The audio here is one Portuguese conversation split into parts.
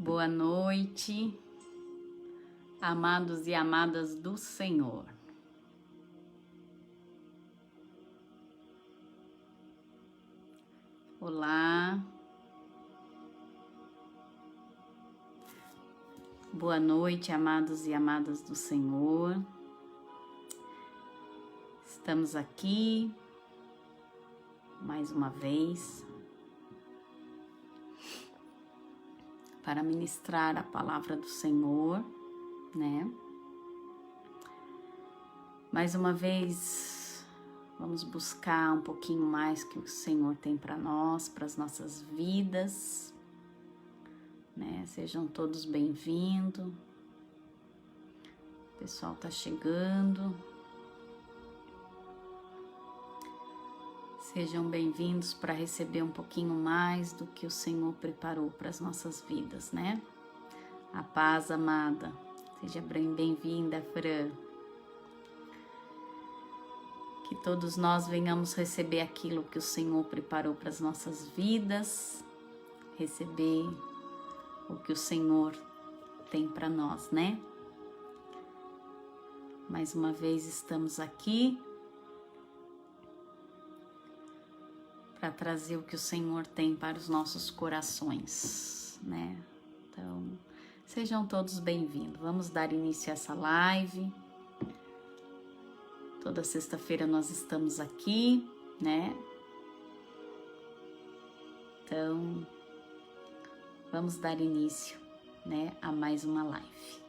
Boa noite, amados e amadas do Senhor. Olá, boa noite, amados e amadas do Senhor. Estamos aqui mais uma vez para ministrar a palavra do Senhor, né? Mais uma vez, vamos buscar um pouquinho mais que o Senhor tem para nós, para as nossas vidas, né? Sejam todos bem-vindos. O pessoal tá chegando. Sejam bem-vindos para receber um pouquinho mais do que o Senhor preparou para as nossas vidas, né? A paz, amada. Seja bem-vinda, Fran. Que todos nós venhamos receber aquilo que o Senhor preparou para as nossas vidas, receber o que o Senhor tem para nós, né? Mais uma vez estamos aqui para trazer o que o Senhor tem para os nossos corações, né? Então, sejam todos bem-vindos. Vamos dar início a essa live. Toda sexta-feira nós estamos aqui, né? Então, vamos dar início, né, a mais uma live.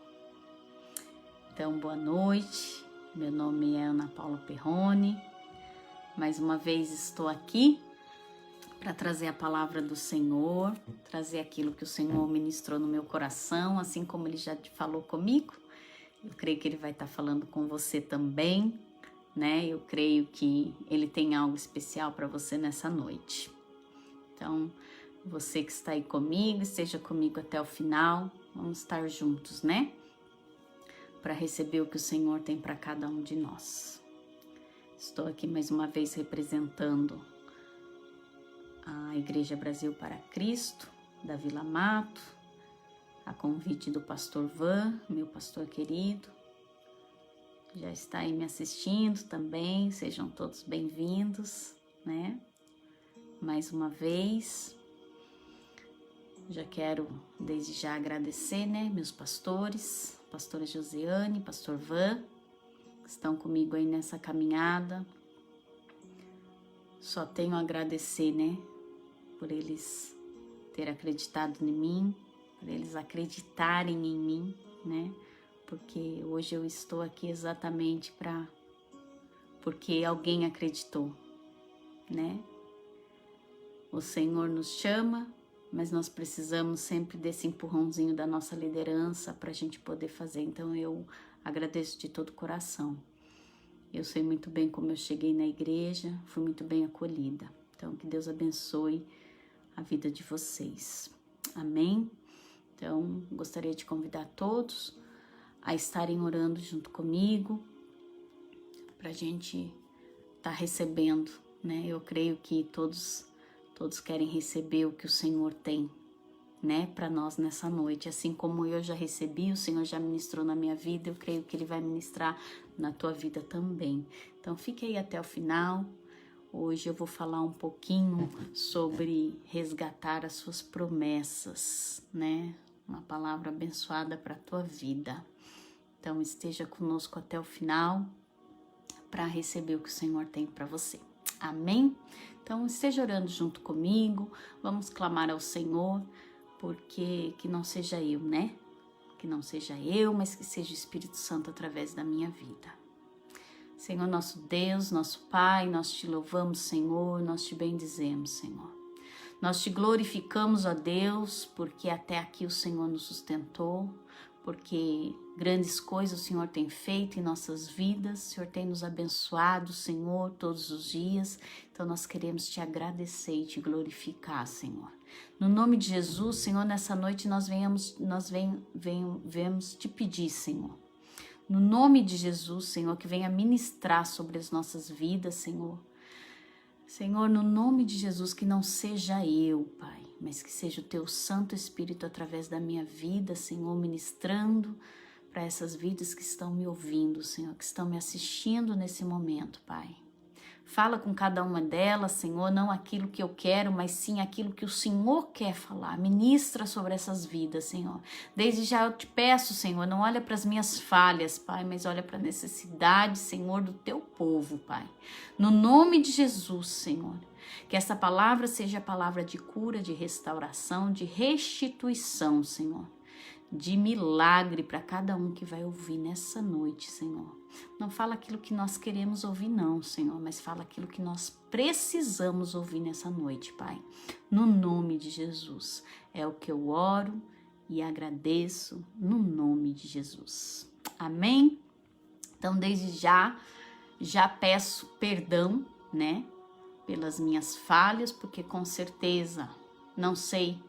Então, boa noite. Meu nome é Ana Paula Perrone. Mais uma vez estou aqui para trazer a palavra do Senhor, trazer aquilo que o Senhor ministrou no meu coração, assim como Ele já falou comigo. Eu creio que Ele vai estar falando com você também, né? Eu creio que Ele tem algo especial para você nessa noite. Então, você que está aí comigo, esteja comigo até o final, vamos estar juntos, né? Para receber o que o Senhor tem para cada um de nós. Estou aqui mais uma vez representando a Igreja Brasil para Cristo, da Vila Mato, a convite do pastor Van, meu pastor querido, já está aí me assistindo também, sejam todos bem-vindos, né? Mais uma vez, já quero desde já agradecer, né, meus pastores, pastora Josiane, pastor Van, que estão comigo aí nessa caminhada. Só tenho a agradecer, né, por eles terem acreditado em mim, por eles acreditarem em mim, né? Porque hoje eu estou aqui exatamente porque alguém acreditou, né? O Senhor nos chama, mas nós precisamos sempre desse empurrãozinho da nossa liderança para a gente poder fazer. Então eu agradeço de todo o coração. Eu sei muito bem como eu cheguei na igreja, fui muito bem acolhida. Então que Deus abençoe a vida de vocês. Amém? Então, gostaria de convidar todos a estarem orando junto comigo, para a gente estar recebendo, né? Eu creio que todos querem receber o que o Senhor tem, né, para nós nessa noite. Assim como eu já recebi, o Senhor já ministrou na minha vida, eu creio que Ele vai ministrar na tua vida também. Então, fique aí até o final. Hoje eu vou falar um pouquinho sobre resgatar as suas promessas, né? Uma palavra abençoada para a tua vida. Então esteja conosco até o final para receber o que o Senhor tem para você. Amém? Então esteja orando junto comigo, vamos clamar ao Senhor, porque que não seja eu, né? Que não seja eu, mas que seja o Espírito Santo através da minha vida. Senhor, nosso Deus, nosso Pai, nós te louvamos, Senhor, nós te bendizemos, Senhor. Nós te glorificamos, ó Deus, porque até aqui o Senhor nos sustentou, porque grandes coisas o Senhor tem feito em nossas vidas, o Senhor tem nos abençoado, Senhor, todos os dias. Então nós queremos te agradecer e te glorificar, Senhor. No nome de Jesus, Senhor, nessa noite nós viemos te pedir, Senhor. No nome de Jesus, Senhor, que venha ministrar sobre as nossas vidas, Senhor. Senhor, no nome de Jesus, que não seja eu, Pai, mas que seja o teu Santo Espírito através da minha vida, Senhor, ministrando para essas vidas que estão me ouvindo, Senhor, que estão me assistindo nesse momento, Pai. Fala com cada uma delas, Senhor, não aquilo que eu quero, mas sim aquilo que o Senhor quer falar. Ministra sobre essas vidas, Senhor. Desde já eu te peço, Senhor, não olha para as minhas falhas, Pai, mas olha para a necessidade, Senhor, do teu povo, Pai. No nome de Jesus, Senhor, que essa palavra seja a palavra de cura, de restauração, de restituição, Senhor. De milagre para cada um que vai ouvir nessa noite, Senhor. Não fala aquilo que nós queremos ouvir não, Senhor, mas fala aquilo que nós precisamos ouvir nessa noite, Pai. No nome de Jesus. É o que eu oro e agradeço no nome de Jesus. Amém? Então, desde já peço perdão, né, pelas minhas falhas, porque com certeza não sei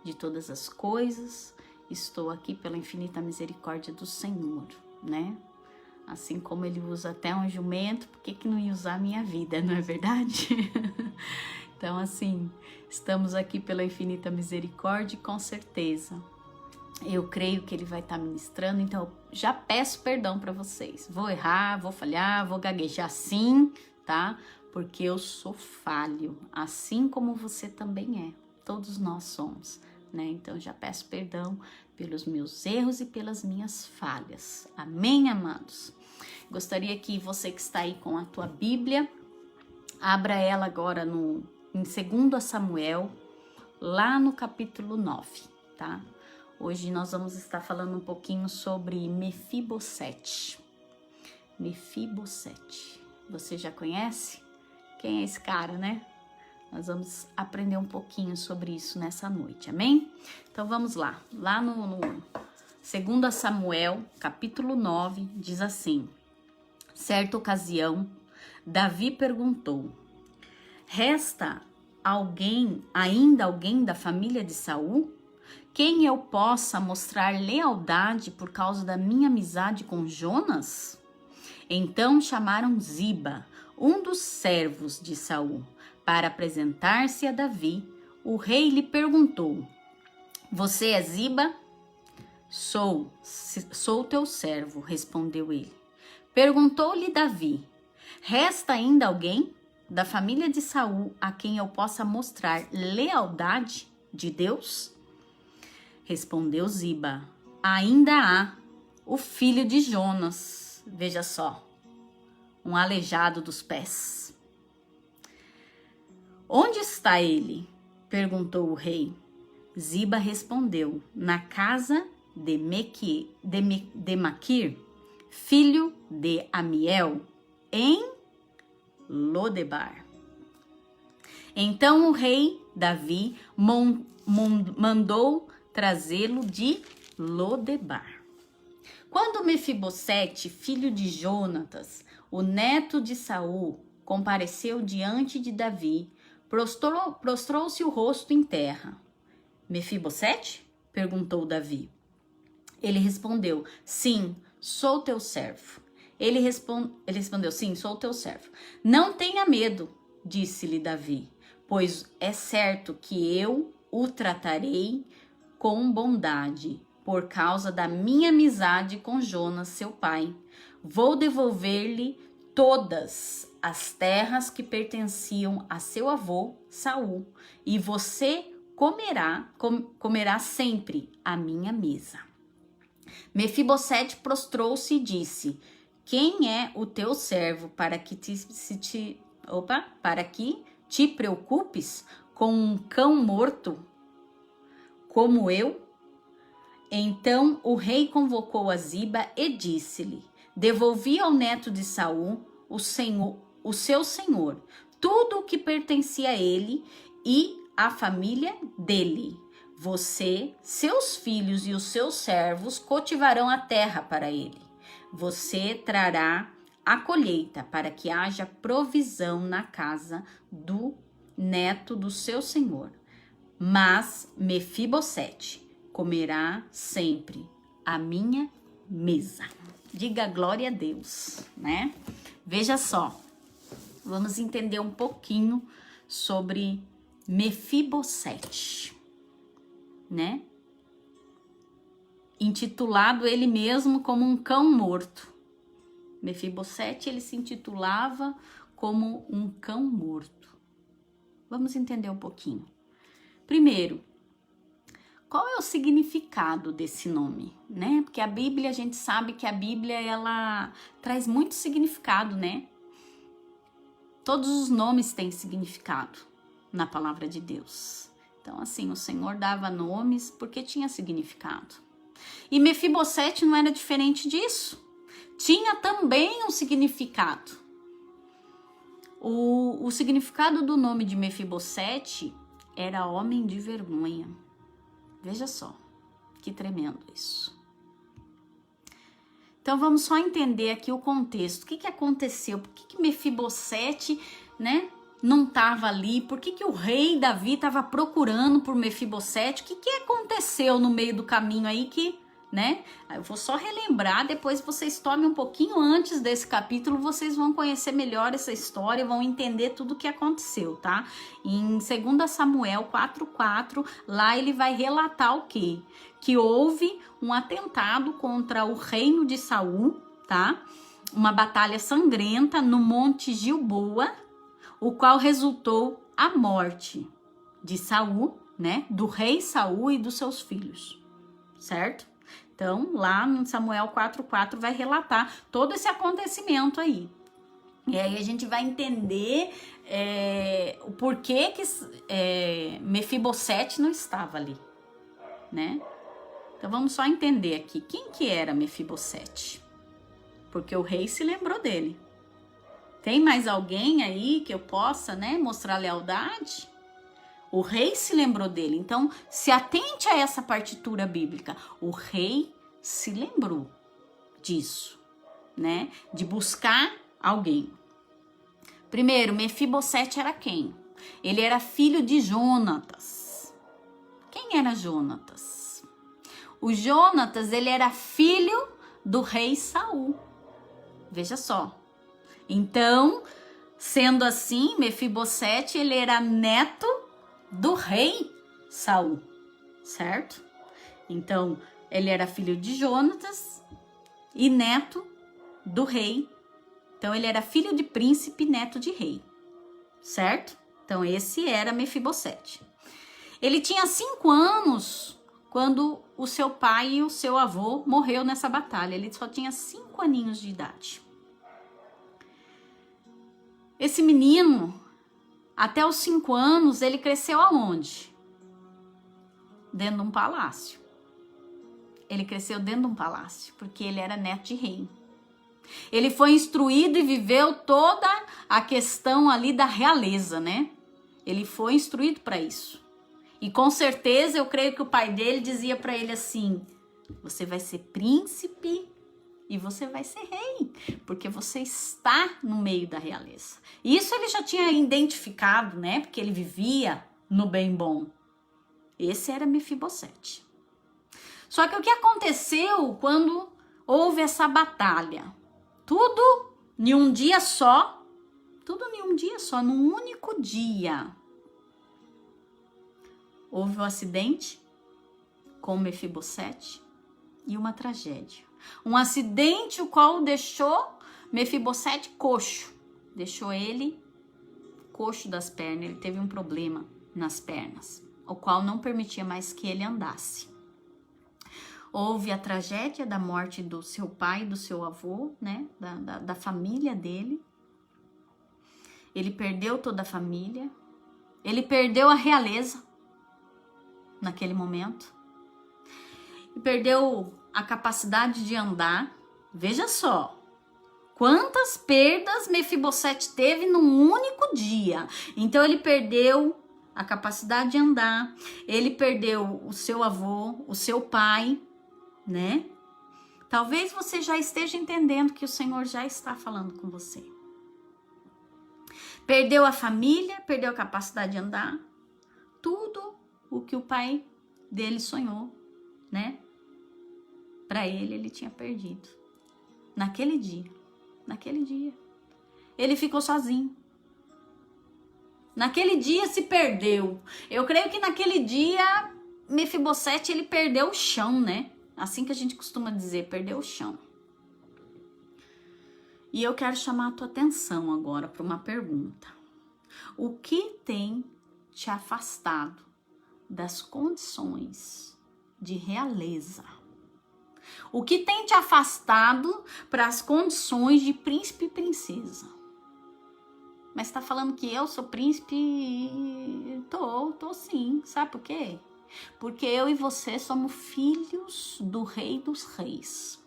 de todas as coisas. Estou aqui pela infinita misericórdia do Senhor, né? Assim como Ele usa até um jumento, por que não ia usar a minha vida, não é verdade? Então, assim, estamos aqui pela infinita misericórdia e com certeza eu creio que Ele vai estar ministrando, então eu já peço perdão para vocês. Vou errar, vou falhar, vou gaguejar sim, tá? Porque eu sou falho, assim como você também é. Todos nós somos. Né? Então, já peço perdão pelos meus erros e pelas minhas falhas. Amém, amados? Gostaria que você que está aí com a tua Bíblia, abra ela agora em 2 Samuel, lá no capítulo 9, tá? Hoje nós vamos estar falando um pouquinho sobre Mefibosete. Mefibosete. Você já conhece? Quem é esse cara, né? Nós vamos aprender um pouquinho sobre isso nessa noite, amém? Então vamos lá. Lá no 2 Samuel, capítulo 9, diz assim: certa ocasião, Davi perguntou: resta ainda alguém da família de Saul? Quem eu possa mostrar lealdade por causa da minha amizade com Jonas? Então chamaram Ziba, um dos servos de Saul, para apresentar-se a Davi. O rei lhe perguntou: você é Ziba? Sou teu servo, respondeu ele. Perguntou-lhe Davi: resta ainda alguém da família de Saul a quem eu possa mostrar lealdade de Deus? Respondeu Ziba: ainda há o filho de Jonas, veja só, um aleijado dos pés. Onde está ele? Perguntou o rei. Ziba respondeu: na casa de Maquir, filho de Amiel, em Lodebar. Então o rei Davi mandou trazê-lo de Lodebar. Quando Mefibosete, filho de Jonatas, o neto de Saul, compareceu diante de Davi, prostrou-se o rosto em terra. Mefibosete? Perguntou Davi. Ele respondeu: sim, sou teu servo. Ele respondeu: sim, sou teu servo. Não tenha medo, disse-lhe Davi, pois é certo que eu o tratarei com bondade, por causa da minha amizade com Jonas, seu pai. Vou devolver-lhe todas as terras que pertenciam a seu avô Saul, e você comerá sempre à minha mesa. Mefibosete prostrou-se e disse: quem é o teu servo para que te preocupes com um cão morto como eu? Então o rei convocou a Ziba e disse-lhe: devolvi ao neto de Saul, o seu senhor, tudo o que pertencia a ele e à família dele. Você, seus filhos e os seus servos cultivarão a terra para ele. Você trará a colheita para que haja provisão na casa do neto do seu senhor. Mas Mefibosete comerá sempre à minha mesa. Diga glória a Deus, né? Veja só, vamos entender um pouquinho sobre Mefibosete. né? Intitulado ele mesmo como um cão morto. Mefibosete, ele se intitulava como um cão morto. Vamos entender um pouquinho. Primeiro, qual é o significado desse nome, né? Porque a Bíblia, a gente sabe que a Bíblia, ela traz muito significado, né? Todos os nomes têm significado na palavra de Deus. Então, assim, o Senhor dava nomes porque tinha significado. E Mefibosete não era diferente disso. Tinha também um significado. O significado do nome de Mefibosete era homem de vergonha. Veja só, que tremendo isso. Então vamos só entender aqui o contexto. O que aconteceu? Por que Mefibosete, né, não estava ali? Por que o rei Davi estava procurando por Mefibosete? O que aconteceu no meio do caminho aí que, né? Eu vou só relembrar, depois vocês tomem um pouquinho antes desse capítulo, vocês vão conhecer melhor essa história, vão entender tudo o que aconteceu, tá? Em 2 Samuel 4:4, lá ele vai relatar o quê? Que houve um atentado contra o reino de Saul, tá? Uma batalha sangrenta no Monte Gilboa, o qual resultou a morte de Saul, né? Do rei Saul e dos seus filhos, certo? Então, lá em Samuel 4:4 vai relatar todo esse acontecimento aí. E aí a gente vai entender o porquê que Mefibosete não estava ali, né? Então vamos só entender aqui, quem que era Mefibosete? Porque o rei se lembrou dele. Tem mais alguém aí que eu possa, né, mostrar lealdade? O rei se lembrou dele. Então, se atente a essa partitura bíblica. O rei se lembrou disso, né? De buscar alguém. Primeiro, Mefibosete era quem? Ele era filho de Jonatas. Quem era Jonatas? O Jonatas, ele era filho do rei Saul. Veja só. Então, sendo assim, Mefibosete, ele era neto do rei Saul, certo? Então, ele era filho de Jonatas e neto do rei. Então, ele era filho de príncipe, neto de rei, certo? Então, esse era Mefibosete. Ele tinha 5 anos quando o seu pai e o seu avô morreu nessa batalha. Ele só tinha 5 aninhos de idade. Esse menino, até os 5 anos, ele cresceu aonde? Dentro de um palácio. Ele cresceu dentro de um palácio, porque ele era neto de rei. Ele foi instruído e viveu toda a questão ali da realeza, né? Ele foi instruído para isso. E com certeza eu creio que o pai dele dizia para ele assim: você vai ser príncipe e você vai ser rei, porque você está no meio da realeza. Isso ele já tinha identificado, né? Porque ele vivia no bem bom. Esse era Mefibosete. Só que o que aconteceu quando houve essa batalha? Tudo em um dia só, num único dia. Houve um acidente com Mefibosete e uma tragédia. Um acidente o qual deixou Mefibosete coxo. Deixou ele coxo das pernas. Ele teve um problema nas pernas, o qual não permitia mais que ele andasse. Houve a tragédia da morte do seu pai e do seu avô, né? Da família dele. Ele perdeu toda a família. Ele perdeu a realeza naquele momento. E perdeu a capacidade de andar. Veja só, quantas perdas Mefibosete teve num único dia. Então ele perdeu a capacidade de andar, ele perdeu o seu avô, o seu pai, né? Talvez você já esteja entendendo que o Senhor já está falando com você. Perdeu a família, perdeu a capacidade de andar, tudo o que o pai dele sonhou, né? Para ele tinha perdido. Naquele dia. Ele ficou sozinho. Naquele dia se perdeu. Eu creio que naquele dia Mefibosete, ele perdeu o chão, né? Assim que a gente costuma dizer, perdeu o chão. E eu quero chamar a tua atenção agora para uma pergunta. O que tem te afastado das condições de realeza? O que tem te afastado para as condições de príncipe e princesa? Mas tá falando que eu sou príncipe? Tô sim. Sabe por quê? Porque eu e você somos filhos do Rei dos Reis.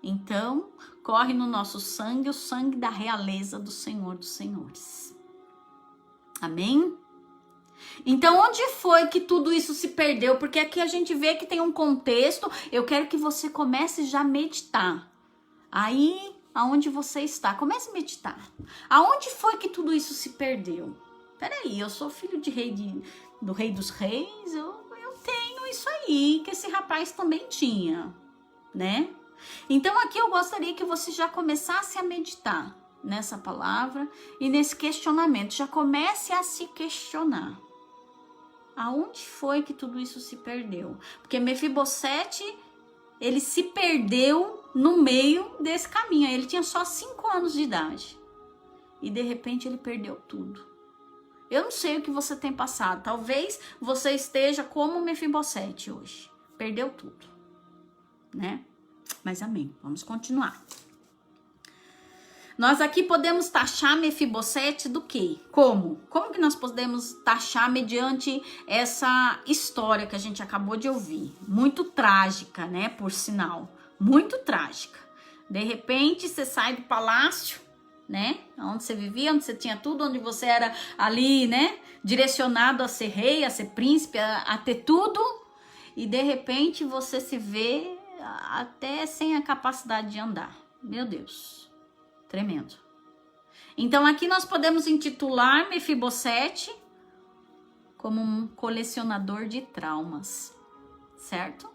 Então, corre no nosso sangue o sangue da realeza do Senhor dos Senhores. Amém? Então, onde foi que tudo isso se perdeu? Porque aqui a gente vê que tem um contexto. Eu quero que você comece já a meditar. Aí, aonde você está, comece a meditar. Aonde foi que tudo isso se perdeu? Peraí, eu sou filho do Rei dos Reis, eu tenho isso aí, que esse rapaz também tinha, né? Então aqui eu gostaria que você já começasse a meditar nessa palavra e nesse questionamento. Já comece a se questionar. Aonde foi que tudo isso se perdeu? Porque Mefibosete, ele se perdeu no meio desse caminho. Ele tinha só 5 anos de idade. E de repente ele perdeu tudo. Eu não sei o que você tem passado. Talvez você esteja como Mefibosete hoje. Perdeu tudo, né? Mas amém. Vamos continuar. Nós aqui podemos taxar Mefibosete do quê? Como? Como que nós podemos taxar mediante essa história que a gente acabou de ouvir? Muito trágica, né? Por sinal. Muito trágica. De repente, você sai do palácio, né? Onde você vivia, onde você tinha tudo, onde você era ali, né? Direcionado a ser rei, a ser príncipe, a ter tudo. E de repente, você se vê até sem a capacidade de andar. Meu Deus, tremendo. Então aqui nós podemos intitular Mefibosete como um colecionador de traumas, certo?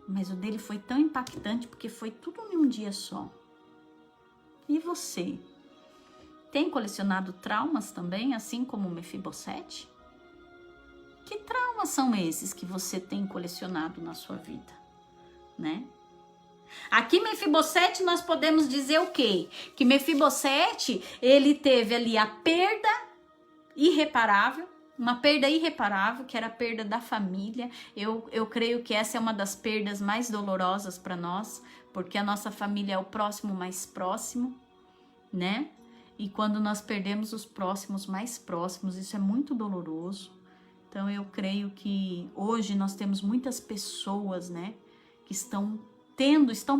Mas o dele foi tão impactante porque foi tudo em um dia só. E você? Tem colecionado traumas também, assim como Mefibosete? Que traumas são esses que você tem colecionado na sua vida, né? Aqui Mefibosete nós podemos dizer o quê? Que Mefibosete, ele teve ali a perda irreparável, uma perda irreparável, que era a perda da família. Eu creio que essa é uma das perdas mais dolorosas para nós, porque a nossa família é o próximo mais próximo, né? E quando nós perdemos os próximos mais próximos, isso é muito doloroso. Então eu creio que hoje nós temos muitas pessoas, né, que estão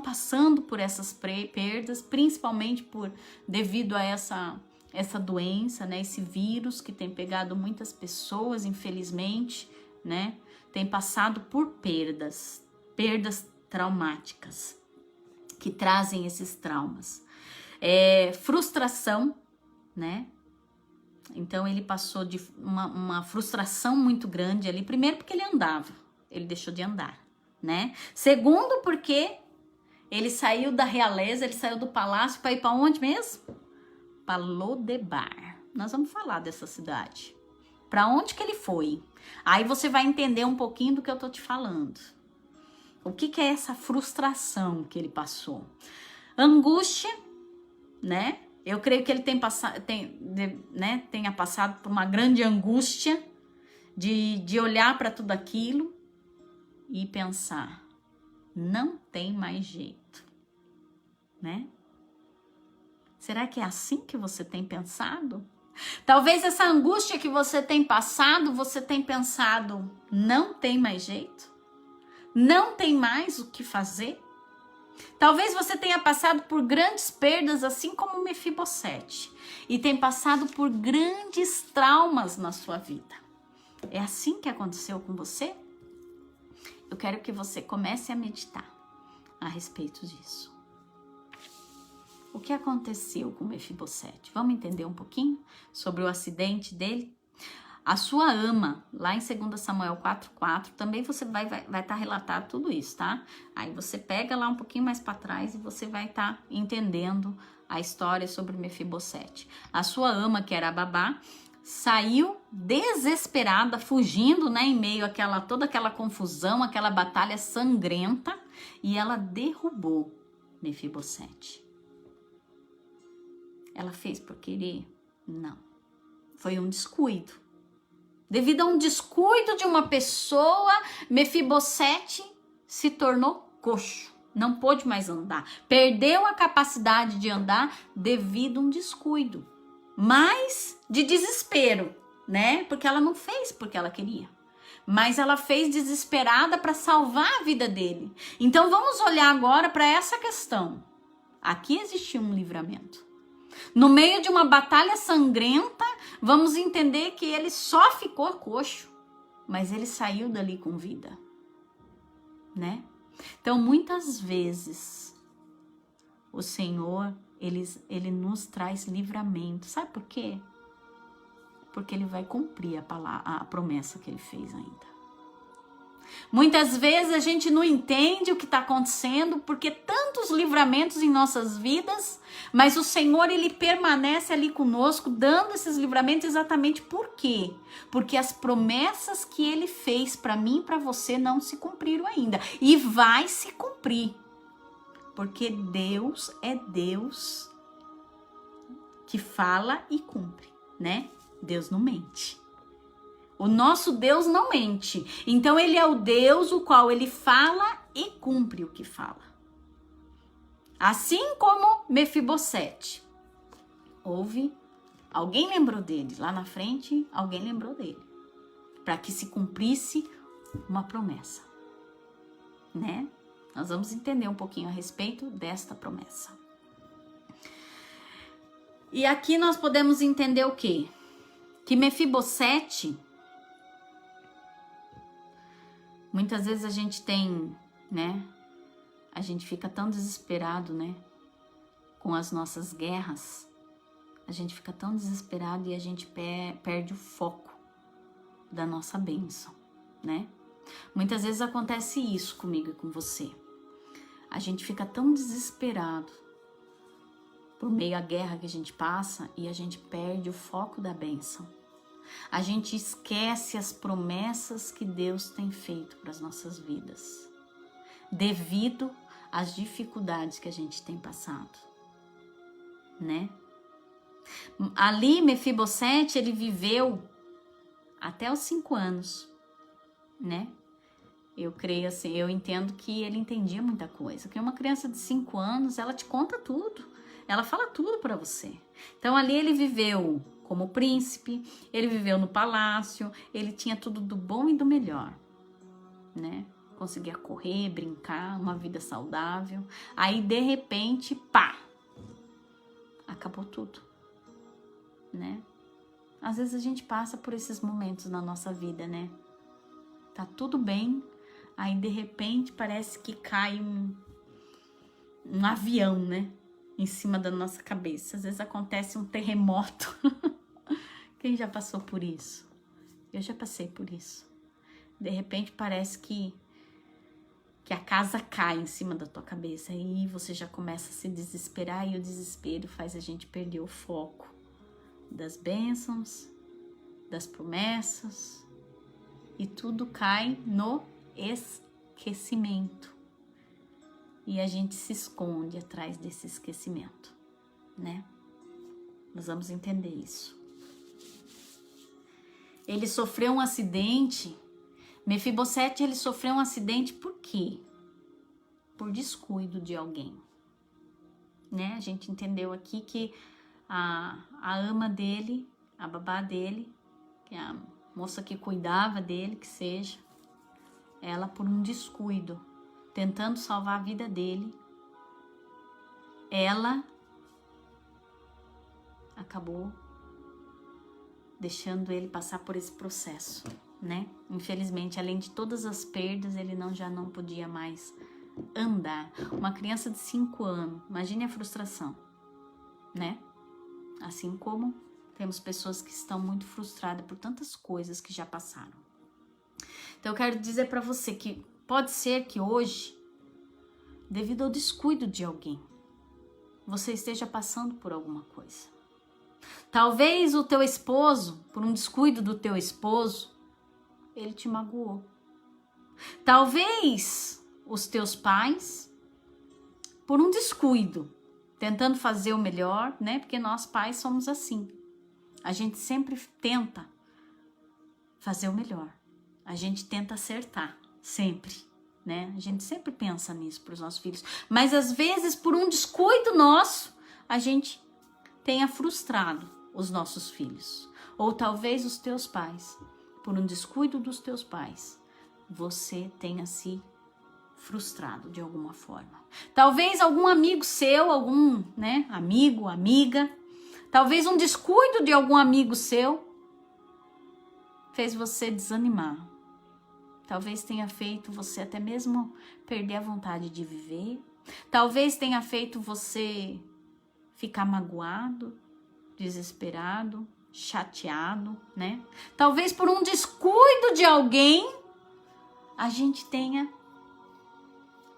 passando por essas perdas, principalmente devido a essa doença, né, esse vírus que tem pegado muitas pessoas, infelizmente, né, tem passado por perdas traumáticas, que trazem esses traumas. Frustração, né? Então ele passou de uma frustração muito grande ali. Primeiro porque ele andava, ele deixou de andar, né? Segundo porque ele saiu da realeza, ele saiu do palácio para ir para onde mesmo? Para Lodebar. Nós vamos falar dessa cidade. Para onde que ele foi? Aí você vai entender um pouquinho do que eu tô te falando. O que é essa frustração que ele passou? Angústia, né? Eu creio que ele tenha passado por uma grande angústia de olhar para tudo aquilo e pensar, não tem mais jeito, né? Será que é assim que você tem pensado? Talvez essa angústia que você tem passado, você tem pensado, não tem mais jeito? Não tem mais o que fazer? Talvez você tenha passado por grandes perdas, assim como Mefibosete, e tem passado por grandes traumas na sua vida. É assim que aconteceu com você? Eu quero que você comece a meditar a respeito disso. O que aconteceu com Mefibosete? Vamos entender um pouquinho sobre o acidente dele? A sua ama, lá em 2 Samuel 4:4, também você vai estar relatado tudo isso, tá? Aí você pega lá um pouquinho mais para trás e você vai estar entendendo a história sobre Mefibosete. A sua ama, que era a babá, saiu desesperada, fugindo, né, em meio a toda aquela confusão, aquela batalha sangrenta, e ela derrubou Mefibosete. Ela fez por querer? Não. Foi um descuido. Devido a um descuido de uma pessoa, Mefibosete se tornou coxo. Não pôde mais andar. Perdeu a capacidade de andar devido a um descuido. Mas de desespero, né? Porque ela não fez porque ela queria. Mas ela fez desesperada para salvar a vida dele. Então vamos olhar agora para essa questão. Aqui existiu um livramento. No meio de uma batalha sangrenta, vamos entender que ele só ficou coxo, mas ele saiu dali com vida, né? Então, muitas vezes, o Senhor, ele nos traz livramento. Sabe por quê? Porque ele vai cumprir a promessa que ele fez ainda. Muitas vezes a gente não entende o que está acontecendo, porque tantos livramentos em nossas vidas, mas o Senhor, ele permanece ali conosco, dando esses livramentos exatamente por quê? Porque as promessas que ele fez para mim e para você não se cumpriram ainda, e vai se cumprir, porque Deus é Deus que fala e cumpre, né? Deus não mente. O nosso Deus não mente. Então ele é o Deus o qual ele fala e cumpre o que fala. Assim como Mefibosete. Alguém lembrou dele. Lá na frente, alguém lembrou dele. Para que se cumprisse uma promessa. Né? Nós vamos entender um pouquinho a respeito desta promessa. E aqui nós podemos entender o quê? Que Mefibosete... Muitas vezes a gente tem, né? A gente fica tão desesperado, né? Com as nossas guerras. A gente fica tão desesperado e a gente perde o foco da nossa bênção, né? Muitas vezes acontece isso comigo e com você. A gente fica tão desesperado por meio à guerra que a gente passa e a gente perde o foco da bênção. A gente esquece as promessas que Deus tem feito para as nossas vidas, devido às dificuldades que a gente tem passado, né? Ali, Mefibosete, ele viveu até os 5 anos, né? Eu creio assim, eu entendo que ele entendia muita coisa, porque uma criança de 5 anos, ela te conta tudo, ela fala tudo para você. Então ali ele viveu como príncipe, ele viveu no palácio, ele tinha tudo do bom e do melhor, né? Conseguia correr, brincar, uma vida saudável. Aí, de repente, pá! Acabou tudo, né? Às vezes a gente passa por esses momentos na nossa vida, né? Tá tudo bem, aí de repente parece que cai um avião, né? Em cima da nossa cabeça. Às vezes acontece um terremoto. Quem já passou por isso? Eu já passei por isso. De repente parece que a casa cai em cima da tua cabeça. Aí você já começa a se desesperar e o desespero faz a gente perder o foco das bênçãos, das promessas. E tudo cai no esquecimento. E a gente se esconde atrás desse esquecimento, né? Nós vamos entender isso. Ele sofreu um acidente. Mefibosete, ele sofreu um acidente por quê? Por descuido de alguém, né? A gente entendeu aqui que a ama dele, a babá dele, que é a moça que cuidava dele, que seja, ela por um descuido, tentando salvar a vida dele, ela acabou deixando ele passar por esse processo, né? Infelizmente, além de todas as perdas, ele já não podia mais andar. Uma criança de 5 anos, imagine a frustração, né? Assim como temos pessoas que estão muito frustradas por tantas coisas que já passaram. Então, eu quero dizer para você que pode ser que hoje, devido ao descuido de alguém, você esteja passando por alguma coisa. Talvez o teu esposo, por um descuido do teu esposo, ele te magoou. Talvez os teus pais, por um descuido, tentando fazer o melhor, né? Porque nós pais somos assim. A gente sempre tenta fazer o melhor. A gente tenta acertar, sempre, né? A gente sempre pensa nisso para os nossos filhos. Mas às vezes, por um descuido nosso, a gente tenha frustrado os nossos filhos. Ou talvez os teus pais, por um descuido dos teus pais, você tenha se frustrado de alguma forma. Talvez algum amigo seu, algum, né, amigo, amiga, talvez um descuido de algum amigo seu fez você desanimar. Talvez tenha feito você até mesmo perder a vontade de viver. Talvez tenha feito você ficar magoado, desesperado, chateado, né? Talvez por um descuido de alguém, a gente tenha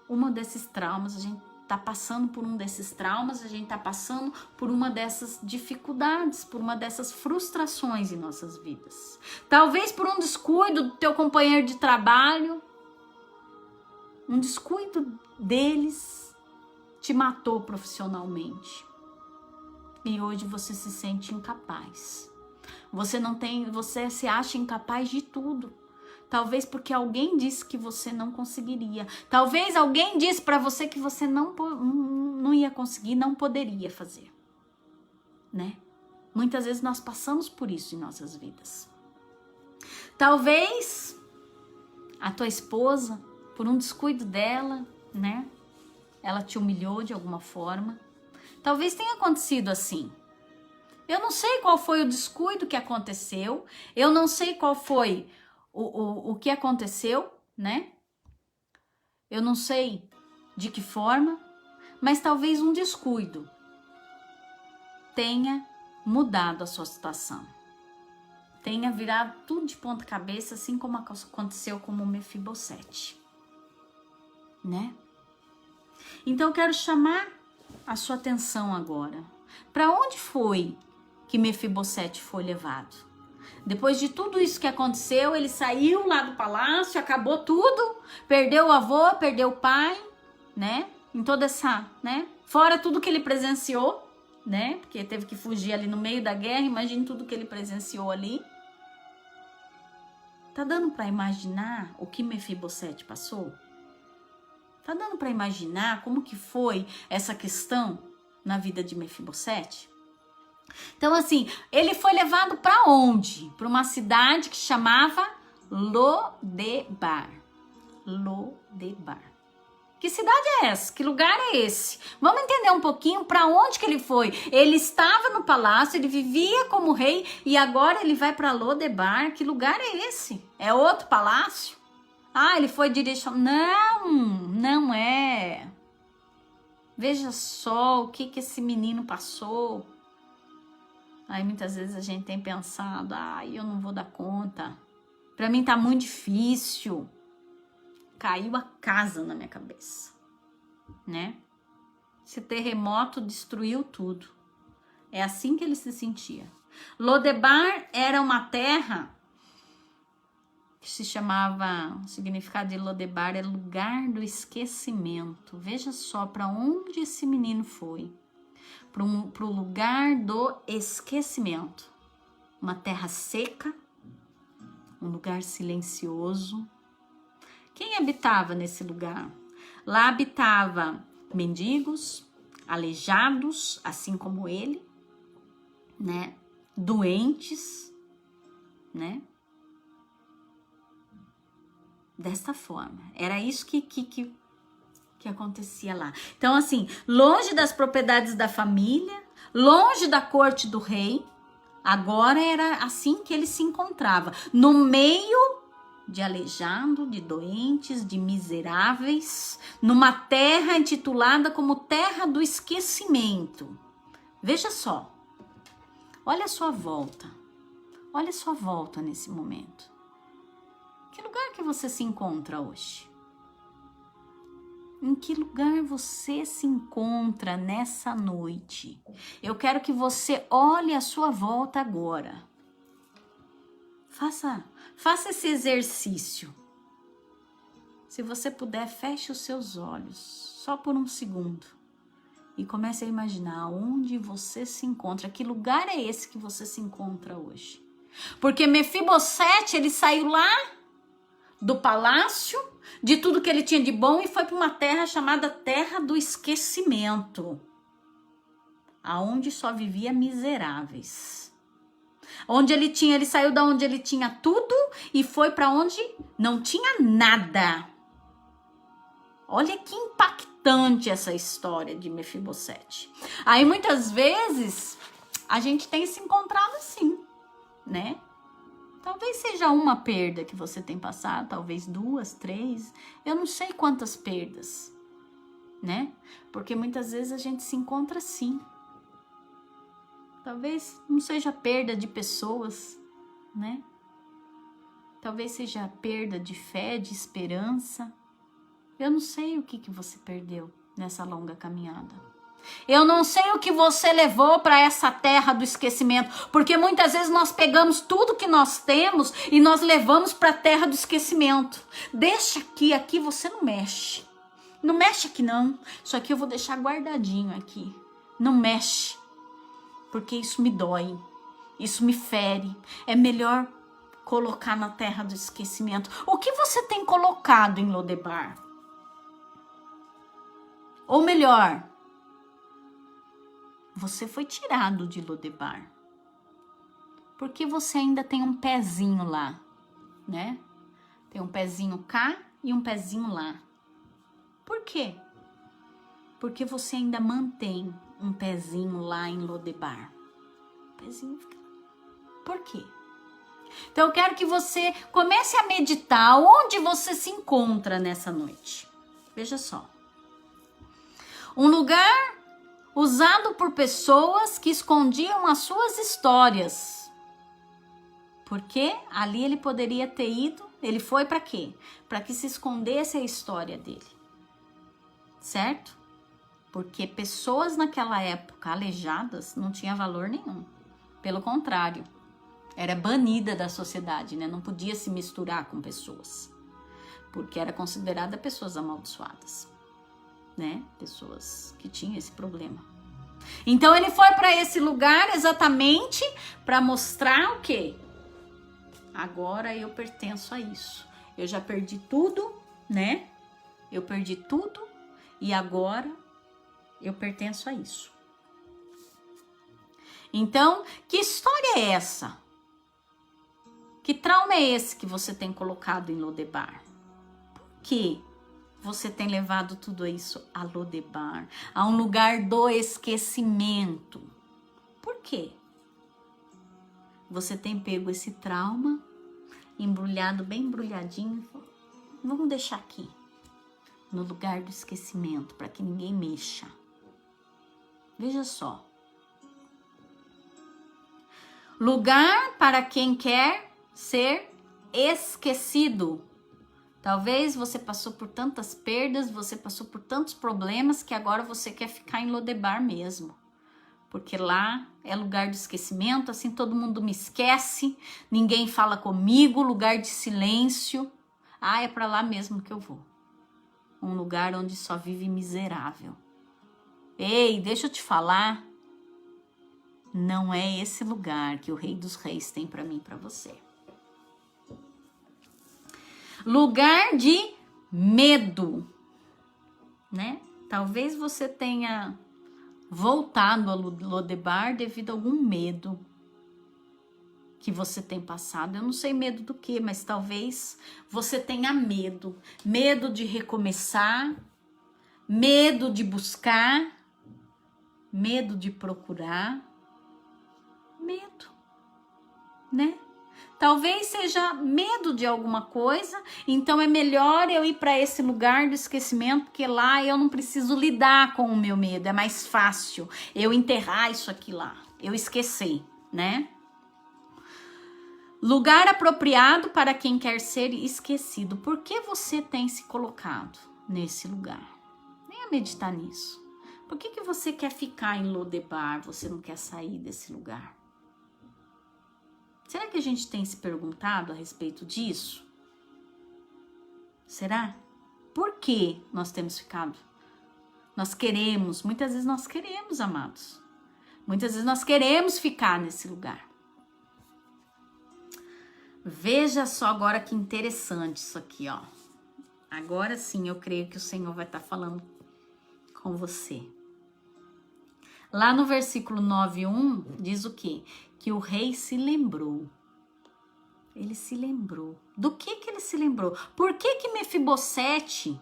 um desses traumas, a gente tá passando por um desses traumas, a gente tá passando por uma dessas dificuldades, por uma dessas frustrações em nossas vidas. Talvez por um descuido do teu companheiro de trabalho, um descuido deles te matou profissionalmente. E hoje você se sente incapaz. Você se acha incapaz de tudo. Talvez porque alguém disse que você não conseguiria. Talvez alguém disse para você que você não ia conseguir, não poderia fazer, né? Muitas vezes nós passamos por isso em nossas vidas. Talvez a tua esposa, por um descuido dela, né? Ela te humilhou de alguma forma. Talvez tenha acontecido assim. Eu não sei qual foi o descuido que aconteceu. Eu não sei qual foi o que aconteceu, né? Eu não sei de que forma, mas talvez um descuido tenha mudado a sua situação. Tenha virado tudo de ponta cabeça, assim como aconteceu com o Mefibosete, né? Então eu quero chamar a sua atenção agora. Para onde foi que Mefibosete foi levado? Depois de tudo isso que aconteceu, ele saiu lá do palácio, acabou tudo, perdeu o avô, perdeu o pai, né? Em toda essa, né? Fora tudo que ele presenciou, né? Porque teve que fugir ali no meio da guerra, imagine tudo que ele presenciou ali. Tá dando para imaginar o que Mefibosete passou? Tá dando para imaginar como que foi essa questão na vida de Mefibosete? Então, assim, ele foi levado para onde? Para uma cidade que chamava Lodebar. Lodebar. Que cidade é essa? Que lugar é esse? Vamos entender um pouquinho para onde que ele foi. Ele estava no palácio, ele vivia como rei e agora ele vai para Lodebar. Que lugar é esse? É outro palácio? Ah, ele foi direcionado. Não é. Veja só o que esse menino passou. Aí muitas vezes a gente tem pensado, eu não vou dar conta. Pra mim tá muito difícil. Caiu a casa na minha cabeça, né? Esse terremoto destruiu tudo. É assim que ele se sentia. Lodebar era uma terra que se chamava, o significado de Lodebar é lugar do esquecimento. Veja só para onde esse menino foi. Para o lugar do esquecimento. Uma terra seca, um lugar silencioso. Quem habitava nesse lugar? Lá habitava mendigos, aleijados, assim como ele, né? Doentes, né? Desta forma. Era isso que acontecia lá. Então, assim, longe das propriedades da família, longe da corte do rei, agora era assim que ele se encontrava, no meio de aleijado, de doentes, de miseráveis, numa terra intitulada como terra do esquecimento. Veja só, olha a sua volta nesse momento. Que lugar que você se encontra hoje? Em que lugar você se encontra nessa noite? Eu quero que você olhe à sua volta agora. Faça esse exercício. Se você puder, feche os seus olhos, só por um segundo. E comece a imaginar onde você se encontra. Que lugar é esse que você se encontra hoje? Porque Mefibosete, ele saiu lá do palácio, de tudo que ele tinha de bom, e foi para uma terra chamada Terra do Esquecimento, aonde só vivia miseráveis. Onde ele saiu da onde ele tinha tudo e foi para onde não tinha nada. Olha que impactante essa história de Mefibosete. Aí muitas vezes a gente tem se encontrado assim, né? Talvez seja uma perda que você tem passado, talvez 2, 3, eu não sei quantas perdas, né? Porque muitas vezes a gente se encontra assim. Talvez não seja perda de pessoas, né? Talvez seja perda de fé, de esperança. Eu não sei o que você perdeu nessa longa caminhada. Eu não sei o que você levou para essa terra do esquecimento, porque muitas vezes nós pegamos tudo que nós temos e nós levamos para a terra do esquecimento. Deixa aqui você não mexe. Não mexe aqui não. Isso aqui eu vou deixar guardadinho aqui. Não mexe, porque isso me dói, isso me fere. É melhor colocar na terra do esquecimento. O que você tem colocado em Lodebar? Ou melhor, você foi tirado de Lodebar, porque você ainda tem um pezinho lá, né? Tem um pezinho cá e um pezinho lá. Por quê? Porque você ainda mantém um pezinho lá em Lodebar. O pezinho fica lá. Por quê? Então eu quero que você comece a meditar onde você se encontra nessa noite. Veja só. Um lugar usado por pessoas que escondiam as suas histórias. Porque ali ele poderia ter ido, ele foi para quê? Para que se escondesse a história dele. Certo? Porque pessoas naquela época aleijadas não tinha valor nenhum. Pelo contrário, era banida da sociedade, né? Não podia se misturar com pessoas. Porque era considerada pessoas amaldiçoadas, né? Pessoas que tinham esse problema. Então ele foi para esse lugar exatamente para mostrar o quê? Agora eu pertenço a isso. Eu já perdi tudo, né? Eu perdi tudo e agora eu pertenço a isso. Então, que história é essa? Que trauma é esse que você tem colocado em Lodebar? Por quê? Você tem levado tudo isso a Lodebar, a um lugar do esquecimento. Por quê? Você tem pego esse trauma, embrulhado, bem embrulhadinho, vamos deixar aqui, no lugar do esquecimento, para que ninguém mexa. Veja só. Lugar para quem quer ser esquecido. Talvez você passou por tantas perdas, você passou por tantos problemas que agora você quer ficar em Lodebar mesmo. Porque lá é lugar do esquecimento, assim todo mundo me esquece, ninguém fala comigo, lugar de silêncio. Ah, é para lá mesmo que eu vou. Um lugar onde só vive miserável. Ei, deixa eu te falar, não é esse lugar que o Rei dos Reis tem para mim e para você. Lugar de medo, né? Talvez você tenha voltado a Lodebar devido a algum medo que você tem passado. Eu não sei medo do que, mas talvez você tenha medo. Medo de recomeçar, medo de buscar, medo de procurar. Medo, né? Talvez seja medo de alguma coisa, então é melhor eu ir para esse lugar do esquecimento, porque lá eu não preciso lidar com o meu medo, é mais fácil eu enterrar isso aqui lá, eu esquecer, né? Lugar apropriado para quem quer ser esquecido. Por que você tem se colocado nesse lugar? Venha meditar nisso. Por que você quer ficar em Lodebar? Você não quer sair desse lugar? Será que a gente tem se perguntado a respeito disso? Será? Por que nós temos ficado? Muitas vezes nós queremos, amados. Muitas vezes nós queremos ficar nesse lugar. Veja só agora que interessante isso aqui, ó. Agora sim eu creio que o Senhor vai estar falando com você. Lá no versículo 9:1 diz o quê? Que o rei se lembrou. Ele se lembrou. Do que ele se lembrou? Por que Mefibosete,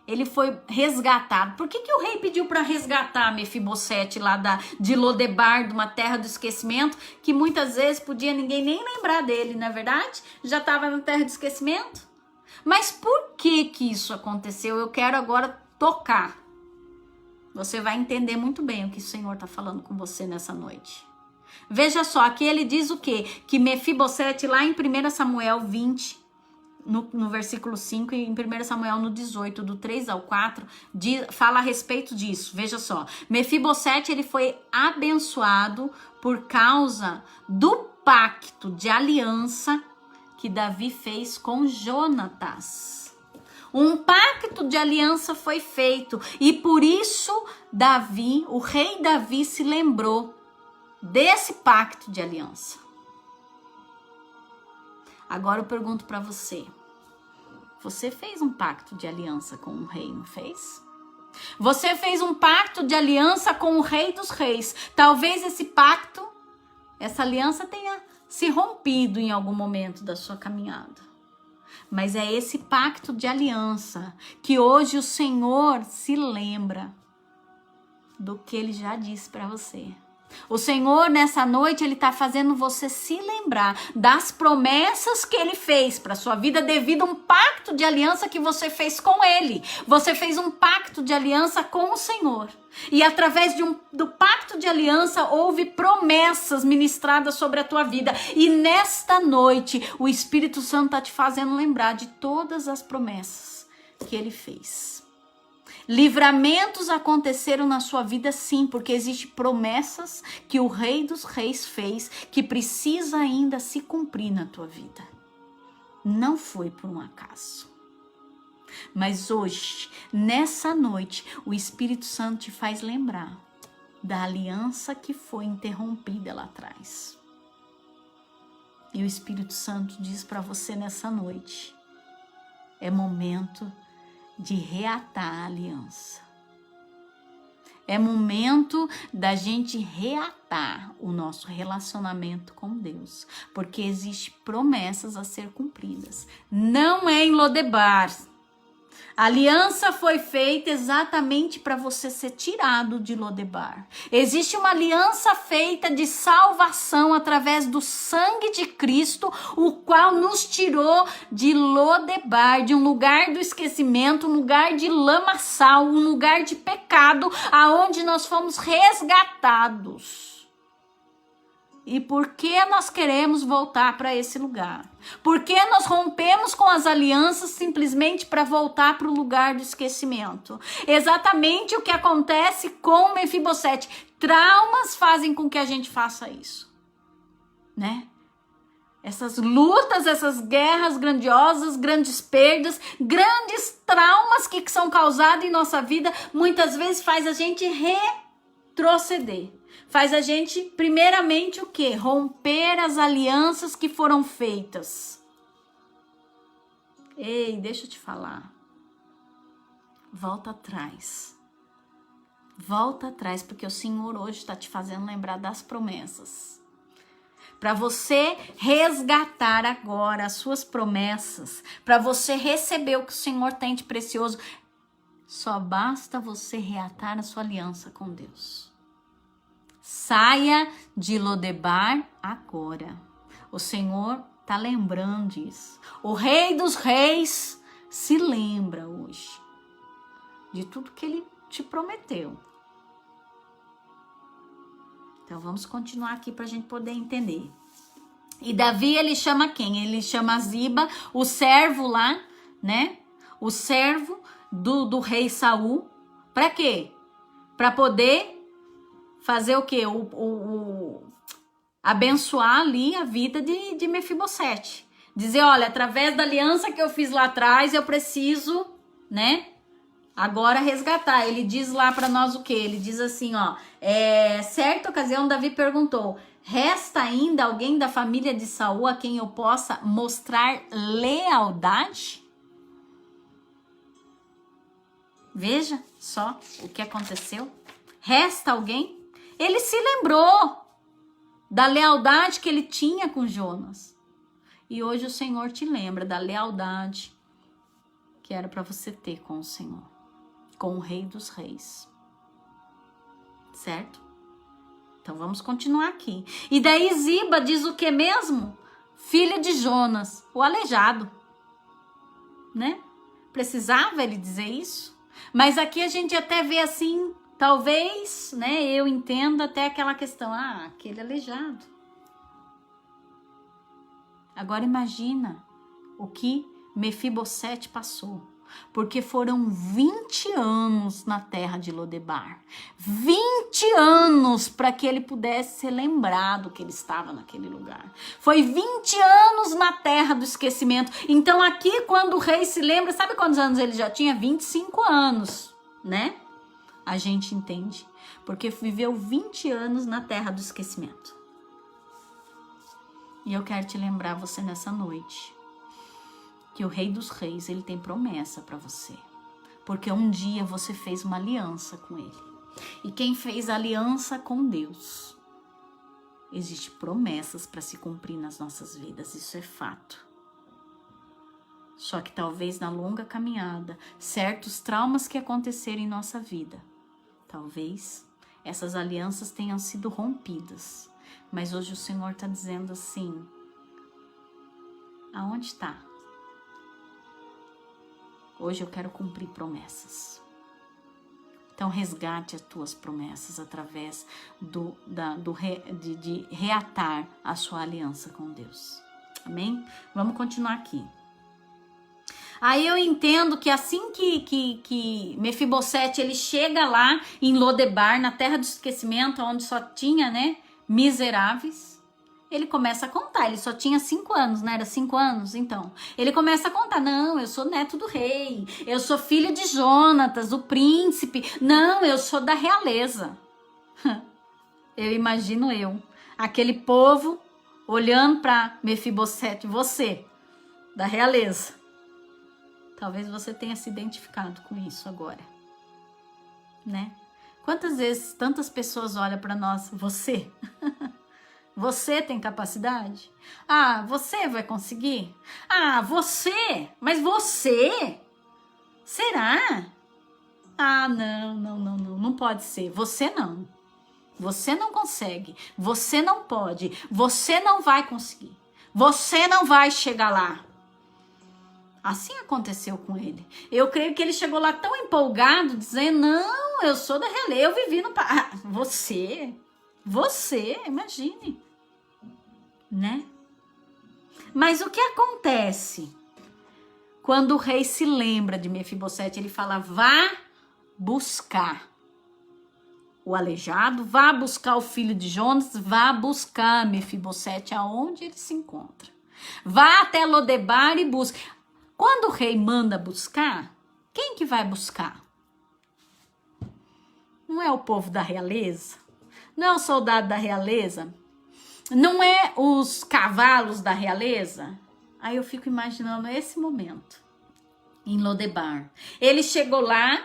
ele foi resgatado? Por que o rei pediu para resgatar Mefibosete lá de Lodebar, de uma terra do esquecimento, que muitas vezes podia ninguém nem lembrar dele, não é verdade? Já estava na terra do esquecimento. Mas por que isso aconteceu? Eu quero agora tocar. Você vai entender muito bem o que o Senhor está falando com você nessa noite. Veja só, aqui ele diz o quê? Que Mefibosete, lá em 1 Samuel 20, no versículo 5, e em 1 Samuel no 18, do 3 ao 4, fala a respeito disso. Veja só, Mefibosete, ele foi abençoado por causa do pacto de aliança que Davi fez com Jonatas. Um pacto de aliança foi feito e por isso Davi, o rei Davi, se lembrou desse pacto de aliança. Agora eu pergunto para você. Você fez um pacto de aliança com o rei, não fez? Você fez um pacto de aliança com o rei dos reis. Talvez esse pacto, essa aliança tenha se rompido em algum momento da sua caminhada. Mas é esse pacto de aliança que hoje o Senhor se lembra do que ele já disse para você. O Senhor, nessa noite, ele está fazendo você se lembrar das promessas que ele fez para sua vida devido a um pacto de aliança que você fez com ele. Você fez um pacto de aliança com o Senhor. E através do pacto de aliança houve promessas ministradas sobre a tua vida. E nesta noite o Espírito Santo está te fazendo lembrar de todas as promessas que ele fez. Livramentos aconteceram na sua vida, sim, porque existem promessas que o Rei dos Reis fez que precisa ainda se cumprir na tua vida. Não foi por um acaso. Mas hoje, nessa noite, o Espírito Santo te faz lembrar da aliança que foi interrompida lá atrás. E o Espírito Santo diz para você nessa noite: é momento de reatar a aliança. É momento da gente reatar o nosso relacionamento com Deus, porque existem promessas a ser cumpridas. Não é em Lodebar. A aliança foi feita exatamente para você ser tirado de Lodebar. Existe uma aliança feita de salvação através do sangue de Cristo, o qual nos tirou de Lodebar, de um lugar do esquecimento, um lugar de lamaçal, um lugar de pecado, aonde nós fomos resgatados. E por que nós queremos voltar para esse lugar? Por que nós rompemos com as alianças simplesmente para voltar para o lugar do esquecimento? Exatamente o que acontece com Mefibosete. Traumas fazem com que a gente faça isso, né? Essas lutas, essas guerras grandiosas, grandes perdas, grandes traumas que são causados em nossa vida, muitas vezes faz a gente retroceder. Faz a gente, primeiramente, o quê? Romper as alianças que foram feitas. Ei, deixa eu te falar. Volta atrás. Volta atrás, porque o Senhor hoje está te fazendo lembrar das promessas. Para você resgatar agora as suas promessas, para você receber o que o Senhor tem de precioso, só basta você reatar a sua aliança com Deus. Saia de Lodebar agora. O Senhor está lembrando disso. O Rei dos Reis se lembra hoje de tudo que ele te prometeu. Então vamos continuar aqui para a gente poder entender. E Davi, ele chama quem? Ele chama Ziba, o servo lá, né? O servo do rei Saul, Para quê? Para poder fazer o quê? Abençoar ali a vida de Mefibosete. Dizer, olha, através da aliança que eu fiz lá atrás, eu preciso, né? Agora resgatar. Ele diz lá para nós o quê? Ele diz assim, ó. Certa ocasião, Davi perguntou: resta ainda alguém da família de Saul a quem eu possa mostrar lealdade? Veja só o que aconteceu. Resta alguém? Ele se lembrou da lealdade que ele tinha com Jonas. E hoje o Senhor te lembra da lealdade que era para você ter com o Senhor, com o Rei dos Reis. Certo? Então vamos continuar aqui. E daí Ziba diz o que mesmo? Filha de Jonas, o aleijado. Né? Precisava ele dizer isso? Mas aqui a gente até vê assim, talvez, né, eu entendo até aquela questão, aquele aleijado. Agora imagina o que Mefibosete passou, porque foram 20 anos na terra de Lodebar. 20 anos para que ele pudesse ser lembrado que ele estava naquele lugar. Foi 20 anos na terra do esquecimento. Então aqui quando o rei se lembra, sabe quantos anos ele já tinha? 25 anos, né? A gente entende, porque viveu 20 anos na terra do esquecimento. E eu quero te lembrar você nessa noite que o Rei dos Reis, ele tem promessa para você. Porque um dia você fez uma aliança com ele. E quem fez aliança com Deus, existem promessas para se cumprir nas nossas vidas, isso é fato. Só que talvez na longa caminhada, certos traumas que aconteceram em nossa vida, talvez essas alianças tenham sido rompidas. Mas hoje o Senhor está dizendo assim, aonde está? Hoje eu quero cumprir promessas. Então resgate as tuas promessas através de reatar a sua aliança com Deus. Amém? Vamos continuar aqui. Aí eu entendo que assim que Mefibosete ele chega lá em Lodebar, na terra do esquecimento, onde só tinha, né, miseráveis, ele começa a contar. Ele só tinha 5 anos, né? Era 5 anos, então. Ele começa a contar. Não, eu sou neto do rei. Eu sou filho de Jonatas, o príncipe. Não, eu sou da realeza. Eu imagino aquele povo olhando para Mefibosete, você, da realeza. Talvez você tenha se identificado com isso agora, né? Quantas vezes tantas pessoas olham para nós, você? Você tem capacidade? Você vai conseguir? Você? Mas você? Será? Não pode ser. Você não. Você não consegue. Você não pode. Você não vai conseguir. Você não vai chegar lá. Assim aconteceu com ele. Eu creio que ele chegou lá tão empolgado, dizendo, não, eu sou da realeza, eu vivi no... Você, imagine. Né? Mas o que acontece quando o rei se lembra de Mefibosete? Ele fala, vá buscar o aleijado, vá buscar o filho de Jonas, vá buscar Mefibosete aonde ele se encontra. Vá até Lodebar e busque. Quando o rei manda buscar, quem que vai buscar? Não é o povo da realeza? Não é o soldado da realeza? Não é os cavalos da realeza? Aí eu fico imaginando esse momento em Lodebar. Ele chegou lá,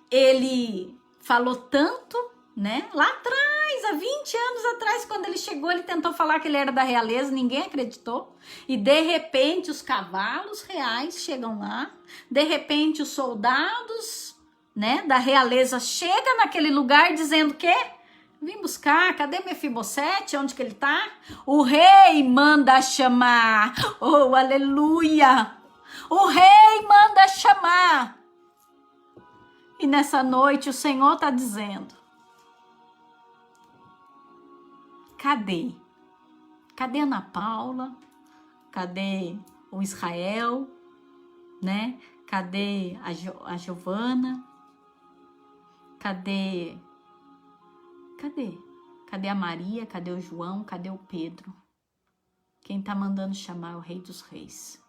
ele falou tanto, né? Lá atrás, há 20 anos atrás, quando ele chegou, ele tentou falar que ele era da realeza, ninguém acreditou. E de repente os cavalos reais chegam lá, de repente os soldados, né, da realeza chegam naquele lugar dizendo que vim buscar, cadê Mefibosete? Onde que ele tá? O rei manda chamar. Oh, aleluia! O rei manda chamar. E nessa noite o Senhor tá dizendo, cadê? Cadê a Ana Paula? Cadê o Israel? Né? Cadê a Giovana? Cadê? Cadê? Cadê a Maria? Cadê o João? Cadê o Pedro? Quem tá mandando chamar é o Rei dos Reis.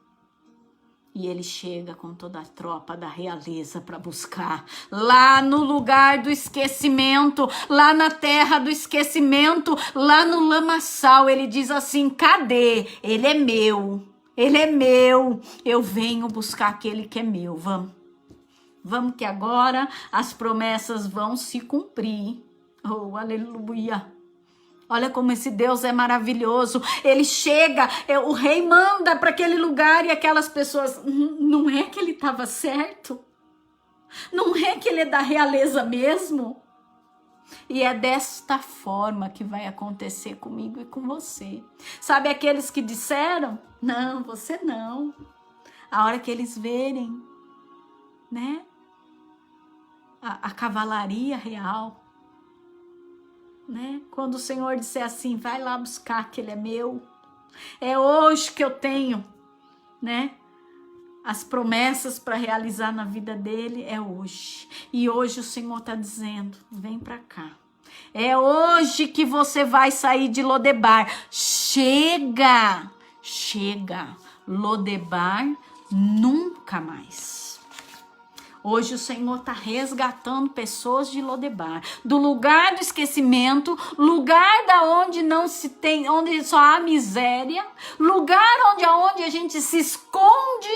E ele chega com toda a tropa da realeza para buscar. Lá no lugar do esquecimento, lá na terra do esquecimento, lá no lamaçal, ele diz assim, cadê? Ele é meu, ele é meu. Eu venho buscar aquele que é meu, vamos. Vamos que agora as promessas vão se cumprir. Oh, aleluia. Olha como esse Deus é maravilhoso. Ele chega, o rei manda para aquele lugar e aquelas pessoas... Não é que ele estava certo? Não é que ele é da realeza mesmo? E é desta forma que vai acontecer comigo e com você. Sabe aqueles que disseram? Não, você não. A hora que eles verem, né? A cavalaria real, né? Quando o Senhor disser assim, vai lá buscar que ele é meu. É hoje que eu tenho, né? As promessas para realizar na vida dele é hoje. E hoje o Senhor está dizendo, vem para cá. É hoje que você vai sair de Lodebar. Chega, chega. Lodebar nunca mais. Hoje o Senhor está resgatando pessoas de Lodebar, do lugar do esquecimento, lugar da onde não se tem, onde só há miséria, lugar onde a gente se esconde,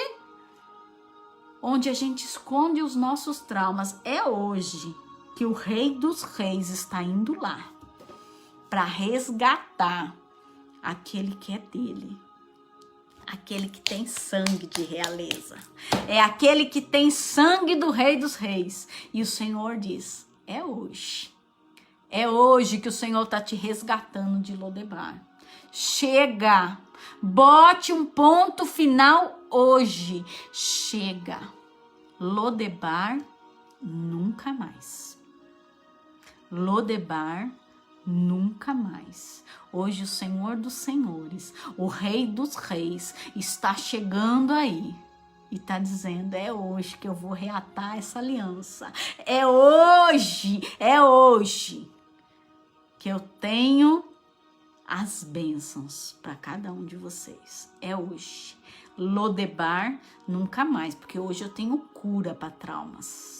onde a gente esconde os nossos traumas. É hoje que o Rei dos Reis está indo lá para resgatar aquele que é dele. Aquele que tem sangue de realeza. É aquele que tem sangue do Rei dos Reis. E o Senhor diz, é hoje. É hoje que o Senhor está te resgatando de Lodebar. Chega. Bote um ponto final hoje. Chega. Lodebar nunca mais. Lodebar nunca mais. Hoje o Senhor dos Senhores, o Rei dos Reis, está chegando aí e está dizendo, é hoje que eu vou reatar essa aliança. É hoje que eu tenho as bênçãos para cada um de vocês. É hoje. Lodebar nunca mais, porque hoje eu tenho cura para traumas.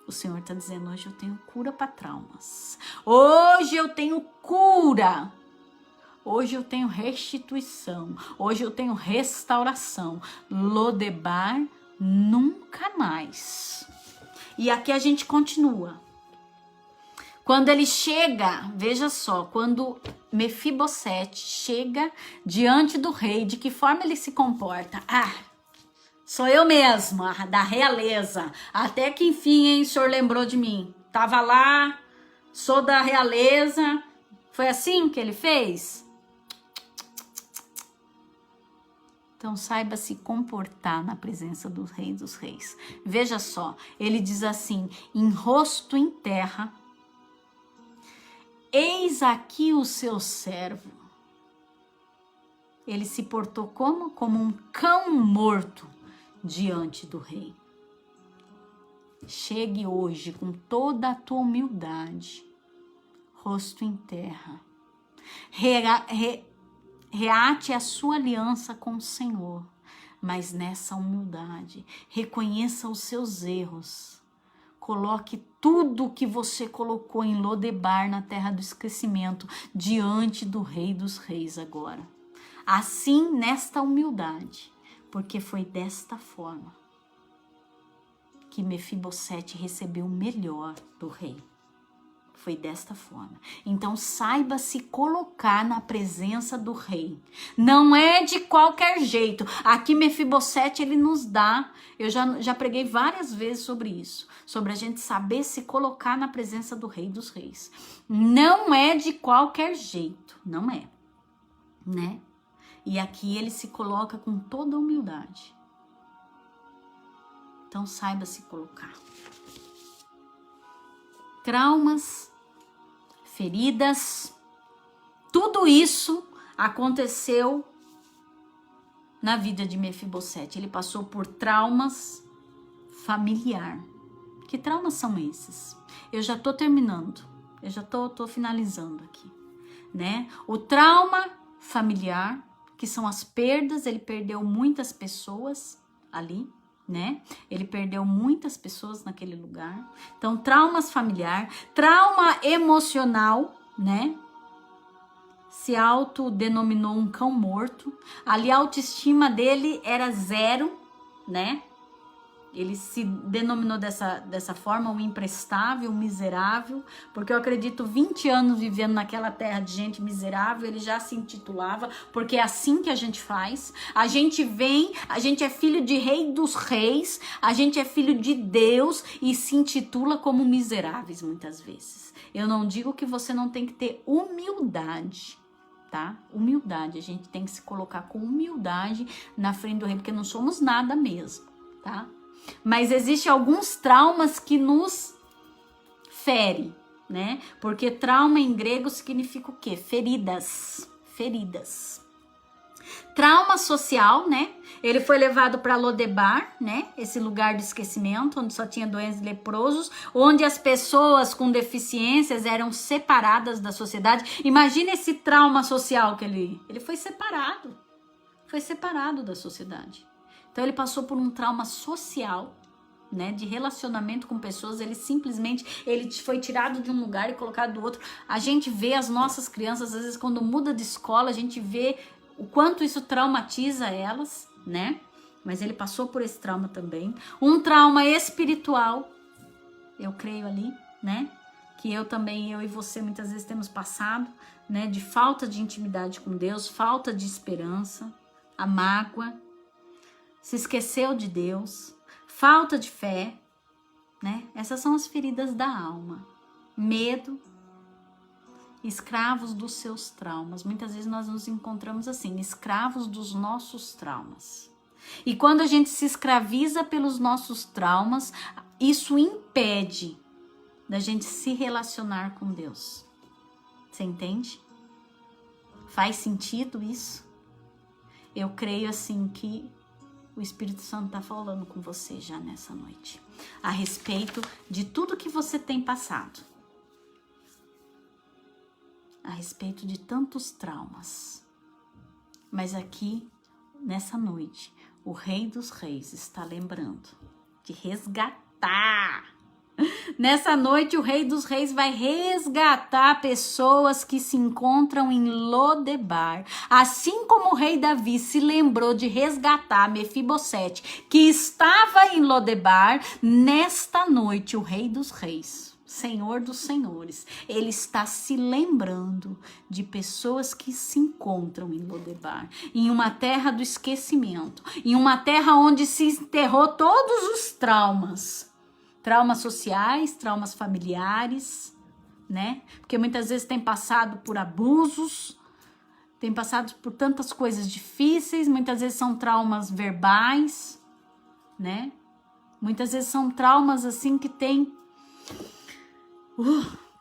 O Senhor está dizendo, hoje eu tenho cura para traumas. Hoje eu tenho cura. Hoje eu tenho restituição. Hoje eu tenho restauração. Lodebar nunca mais. E aqui a gente continua. Quando ele chega, veja só, quando Mefibosete chega diante do rei, de que forma ele se comporta? Sou eu mesma, da realeza. Até que enfim, hein, o senhor lembrou de mim. Tava lá, sou da realeza. Foi assim que ele fez? Então saiba se comportar na presença do Rei dos Reis. Veja só, ele diz assim, em rosto em terra, eis aqui o seu servo. Ele se portou como? Como um cão morto diante do rei. Chegue hoje com toda a tua humildade, rosto em terra. Reate a sua aliança com o Senhor, mas nessa humildade, reconheça os seus erros. Coloque tudo que você colocou em Lodebar, na terra do esquecimento, diante do Rei dos Reis agora. Assim, nesta humildade, porque foi desta forma que Mefibosete recebeu o melhor do rei. Foi desta forma. Então saiba se colocar na presença do rei. Não é de qualquer jeito. Aqui Mefibosete ele nos dá, eu já preguei várias vezes sobre isso, sobre a gente saber se colocar na presença do Rei dos Reis. Não é de qualquer jeito, não é, né? E aqui ele se coloca com toda a humildade. Então saiba se colocar. Traumas, feridas, tudo isso aconteceu na vida de Mefibosete. Ele passou por traumas familiar. Que traumas são esses? Eu já tô terminando, eu já tô finalizando aqui, né? O trauma familiar, que são as perdas, ele perdeu muitas pessoas ali, né? Ele perdeu muitas pessoas naquele lugar. Então, traumas familiar, trauma emocional, né? Se autodenominou um cão morto. Ali a autoestima dele era 0, né? Ele se denominou dessa forma, um imprestável, um miserável, porque eu acredito 20 anos vivendo naquela terra de gente miserável, ele já se intitulava, porque é assim que a gente faz. A gente vem, a gente é filho de rei dos reis, a gente é filho de Deus e se intitula como miseráveis muitas vezes. Eu não digo que você não tem que ter humildade, tá? Humildade, a gente tem que se colocar com humildade na frente do rei, porque não somos nada mesmo, tá? Mas existem alguns traumas que nos ferem, né? Porque trauma em grego significa o quê? Feridas. Feridas. Trauma social, né? Ele foi levado para Lodebar, né? Esse lugar de esquecimento, onde só tinha doentes leprosos, onde as pessoas com deficiências eram separadas da sociedade. Imagina esse trauma social que ele foi separado. Foi separado da sociedade. Então ele passou por um trauma social, né, de relacionamento com pessoas. Ele foi tirado de um lugar e colocado do outro. A gente vê as nossas crianças, às vezes quando muda de escola, a gente vê o quanto isso traumatiza elas, né? Mas ele passou por esse trauma também. Um trauma espiritual, eu creio ali, né? Que eu e você muitas vezes temos passado, né? De falta de intimidade com Deus, falta de esperança, a mágoa, se esqueceu de Deus, falta de fé, né? Essas são as feridas da alma. Medo, escravos dos seus traumas. Muitas vezes nós nos encontramos assim, escravos dos nossos traumas. E quando a gente se escraviza pelos nossos traumas, isso impede da gente se relacionar com Deus. Você entende? Faz sentido isso? Eu creio assim que o Espírito Santo está falando com você já nessa noite, a respeito de tudo que você tem passado, a respeito de tantos traumas. Mas aqui, nessa noite, o Rei dos Reis está lembrando de resgatar. Nessa noite, o Rei dos Reis vai resgatar pessoas que se encontram em Lodebar. Assim como o rei Davi se lembrou de resgatar Mefibosete, que estava em Lodebar, nesta noite, o Rei dos Reis, Senhor dos Senhores, ele está se lembrando de pessoas que se encontram em Lodebar, em uma terra do esquecimento, em uma terra onde se enterrou todos os traumas. Traumas sociais, traumas familiares, né? Porque muitas vezes tem passado por abusos, tem passado por tantas coisas difíceis, muitas vezes são traumas verbais, né? Muitas vezes são traumas assim que têm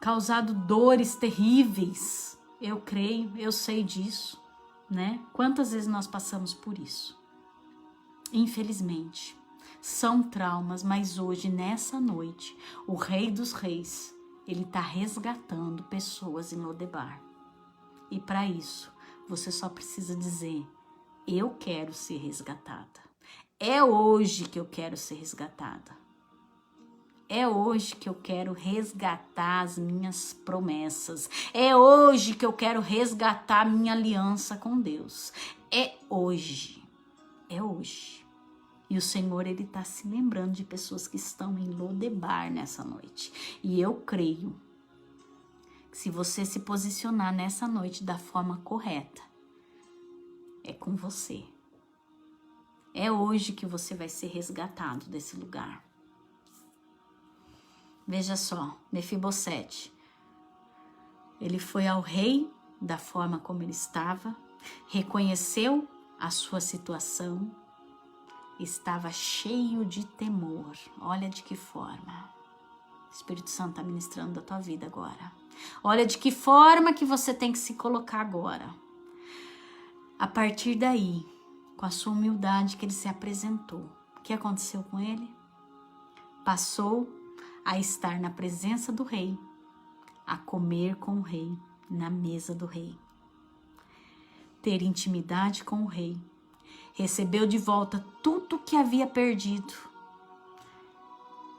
causado dores terríveis. Eu creio, eu sei disso, né? Quantas vezes nós passamos por isso? Infelizmente. São traumas, mas hoje, nessa noite, o Rei dos Reis, ele está resgatando pessoas em Lodebar. E para isso, você só precisa dizer, eu quero ser resgatada. É hoje que eu quero ser resgatada. É hoje que eu quero resgatar as minhas promessas. É hoje que eu quero resgatar minha aliança com Deus. É hoje. É hoje. E o Senhor, ele está se lembrando de pessoas que estão em Lodebar nessa noite. E eu creio que se você se posicionar nessa noite da forma correta, é com você. É hoje que você vai ser resgatado desse lugar. Veja só, Mefibosete, ele foi ao rei da forma como ele estava, reconheceu a sua situação, estava cheio de temor. Olha de que forma. O Espírito Santo está ministrando a tua vida agora. Olha de que forma que você tem que se colocar agora. A partir daí, com a sua humildade que ele se apresentou, o que aconteceu com ele? Passou a estar na presença do rei, a comer com o rei, na mesa do rei. Ter intimidade com o rei. Recebeu de volta tudo que havia perdido.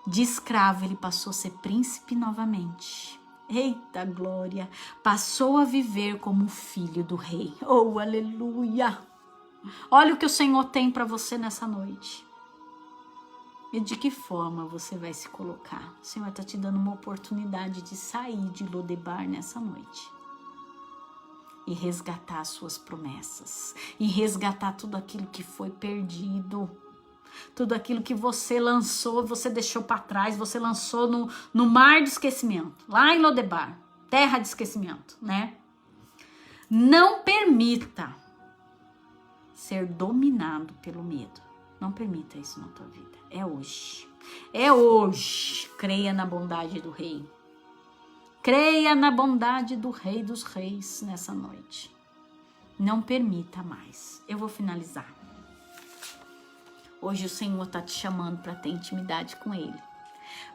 De escravo ele passou a ser príncipe novamente. Eita glória! Passou a viver como filho do rei. Oh, aleluia! Olha o que o Senhor tem para você nessa noite. E de que forma você vai se colocar? O Senhor está te dando uma oportunidade de sair de Lodebar nessa noite. E resgatar as suas promessas. E resgatar tudo aquilo que foi perdido. Tudo aquilo que você lançou, você deixou para trás, você lançou no mar de esquecimento. Lá em Lodebar. Terra de esquecimento, né? Não permita ser dominado pelo medo. Não permita isso na tua vida. É hoje. É hoje. Creia na bondade do rei. Creia na bondade do Rei dos Reis nessa noite. Não permita mais. Eu vou finalizar. Hoje o Senhor está te chamando para ter intimidade com Ele.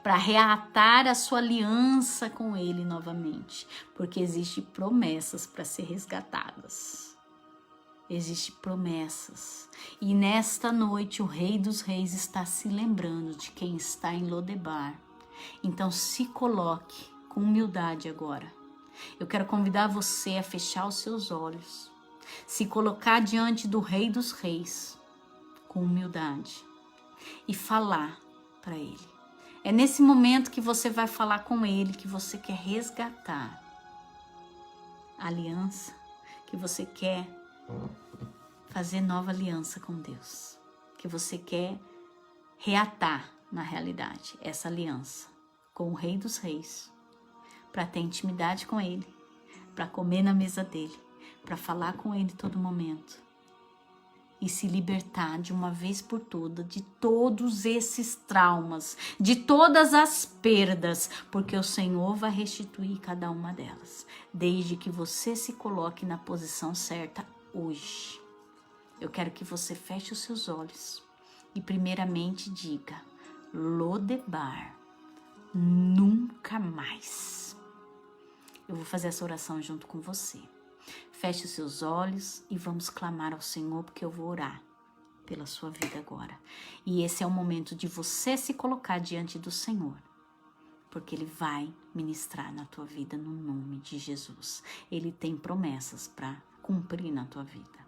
Para reatar a sua aliança com Ele novamente. Porque existem promessas para ser resgatadas. Existem promessas. E nesta noite o Rei dos Reis está se lembrando de quem está em Lodebar. Então se coloque com humildade agora. Eu quero convidar você a fechar os seus olhos. Se colocar diante do Rei dos Reis. Com humildade. E falar para Ele. É nesse momento que você vai falar com Ele que você quer resgatar a aliança. Que você quer fazer nova aliança com Deus. Que você quer reatar, na realidade, essa aliança com o Rei dos Reis. Para ter intimidade com Ele. Para comer na mesa dEle. Para falar com Ele todo momento. E se libertar de uma vez por todas de todos esses traumas. De todas as perdas. Porque o Senhor vai restituir cada uma delas. Desde que você se coloque na posição certa hoje. Eu quero que você feche os seus olhos e primeiramente diga: Lodebar, nunca mais. Eu vou fazer essa oração junto com você. Feche os seus olhos e vamos clamar ao Senhor, porque eu vou orar pela sua vida agora. E esse é o momento de você se colocar diante do Senhor, porque Ele vai ministrar na tua vida no nome de Jesus. Ele tem promessas para cumprir na tua vida.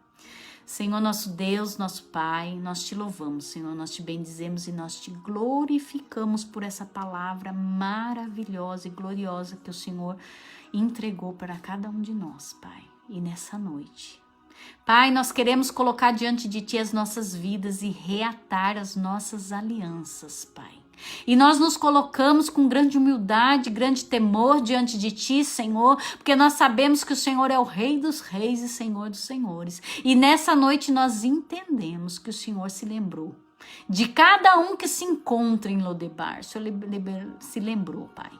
Senhor, nosso Deus, nosso Pai, nós te louvamos, Senhor, nós te bendizemos e nós te glorificamos por essa palavra maravilhosa e gloriosa que o Senhor entregou para cada um de nós, Pai. E nessa noite, Pai, nós queremos colocar diante de Ti as nossas vidas e reatar as nossas alianças, Pai. E nós nos colocamos com grande humildade, grande temor diante de Ti, Senhor, porque nós sabemos que o Senhor é o Rei dos Reis e Senhor dos Senhores. E nessa noite nós entendemos que o Senhor se lembrou de cada um que se encontra em Lodebar. O Senhor se lembrou, Pai.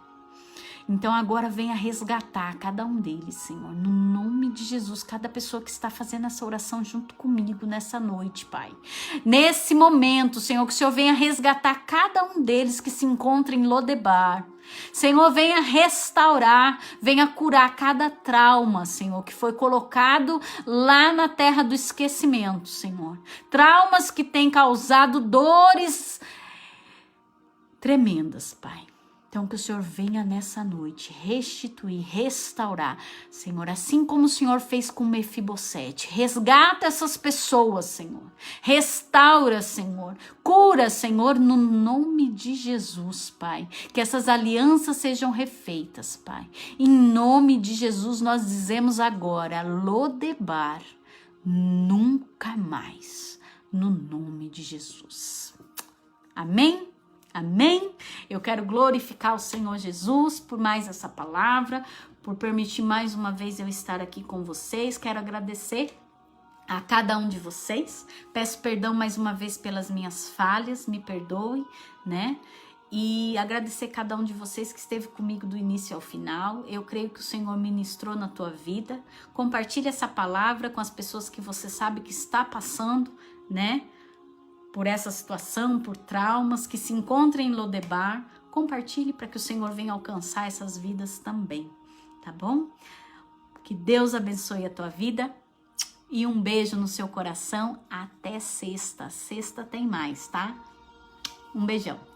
Então agora venha resgatar cada um deles, Senhor, no nome de Jesus, cada pessoa que está fazendo essa oração junto comigo nessa noite, Pai. Nesse momento, Senhor, que o Senhor venha resgatar cada um deles que se encontra em Lodebar. Senhor, venha restaurar, venha curar cada trauma, Senhor, que foi colocado lá na terra do esquecimento, Senhor. Traumas que têm causado dores tremendas, Pai. Então que o Senhor venha nessa noite restituir, restaurar, Senhor, assim como o Senhor fez com Mefibosete. Resgata essas pessoas, Senhor. Restaura, Senhor. Cura, Senhor, no nome de Jesus, Pai. Que essas alianças sejam refeitas, Pai. Em nome de Jesus nós dizemos agora, Lodebar, nunca mais. No nome de Jesus. Amém? Amém? Eu quero glorificar o Senhor Jesus por mais essa palavra, por permitir mais uma vez eu estar aqui com vocês. Quero agradecer a cada um de vocês. Peço perdão mais uma vez pelas minhas falhas, me perdoe, né? E agradecer cada um de vocês que esteve comigo do início ao final. Eu creio que o Senhor ministrou na tua vida. Compartilhe essa palavra com as pessoas que você sabe que está passando, né? Por essa situação, por traumas, que se encontrem em Lodebar. compartilhe para que o Senhor venha alcançar essas vidas também, tá bom? Que Deus abençoe a tua vida e um beijo no seu coração. Até sexta. Sexta tem mais, tá? Um beijão.